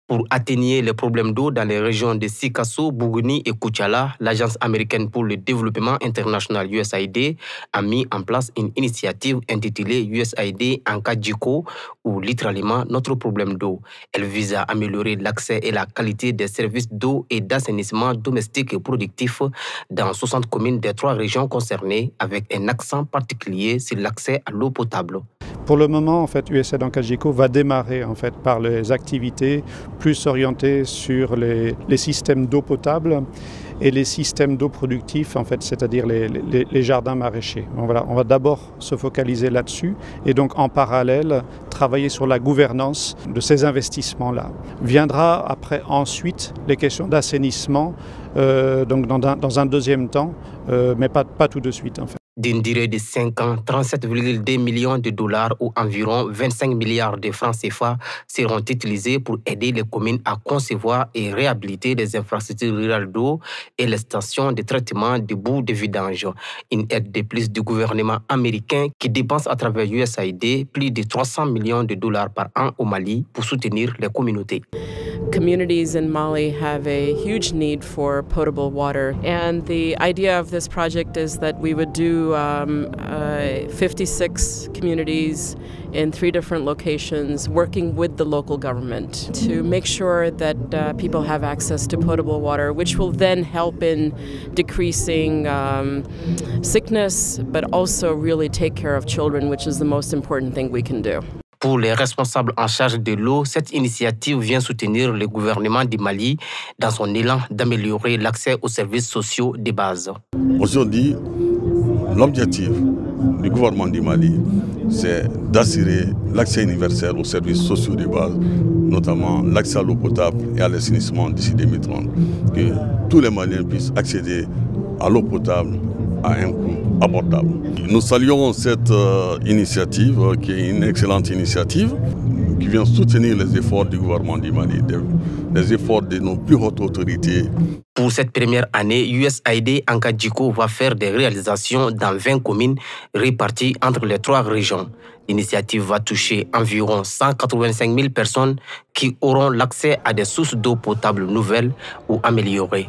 Pour atténuer les problèmes d'eau dans les régions de Sikasso, Bougouni et Koutiala, l'Agence américaine pour le développement international USAID a mis en place une initiative intitulée USAID Ankadjiko, ou littéralement notre problème d'eau. Elle vise à améliorer l'accès et la qualité des services d'eau et d'assainissement domestique et productif dans 60 communes des 3 régions concernées, avec un accent particulier sur l'accès à l'eau potable. Pour le moment, en fait, USAID Ankadjiko va démarrer en fait, par les activités plus orientées sur les systèmes d'eau potable et les systèmes d'eau productifs, en fait, c'est-à-dire les jardins maraîchers. On va d'abord se focaliser là-dessus et donc en parallèle travailler sur la gouvernance de ces investissements-là. Viendra ensuite les questions d'assainissement, donc dans un deuxième temps, mais pas tout de suite en fait. D'une durée de 5 ans, 37,2 millions de dollars ou environ 25 milliards de francs CFA seront utilisés pour aider les communes à concevoir et réhabiliter les infrastructures rurales d'eau et les stations de traitement de boues de vidange. Une aide de plus du gouvernement américain qui dépense à travers USAID plus de 300 millions de dollars par an au Mali pour soutenir les communautés. Communities in Mali have a huge need for potable water, and the idea of this project is that we would do 56 communities in 3 different locations, working with the local government to make sure that people have access to potable water, which will then help in decreasing sickness, but also really take care of children, which is the most important thing we can do. Pour les responsables en charge de l'eau, cette initiative vient soutenir le gouvernement du Mali dans son élan d'améliorer l'accès aux services sociaux de base. Aujourd'hui, l'objectif du gouvernement du Mali, c'est d'assurer l'accès universel aux services sociaux de base, notamment l'accès à l'eau potable et à l'assainissement d'ici 2030. Que tous les Maliens puissent accéder à l'eau potable à un coût abordable. Nous saluons cette initiative, qui est une excellente initiative, qui vient soutenir les efforts du gouvernement du Mali, les efforts de nos plus hautes autorités. Pour cette première année, USAID Ankadjiko va faire des réalisations dans 20 communes réparties entre les 3 régions. L'initiative va toucher environ 185 000 personnes qui auront l'accès à des sources d'eau potable nouvelles ou améliorées.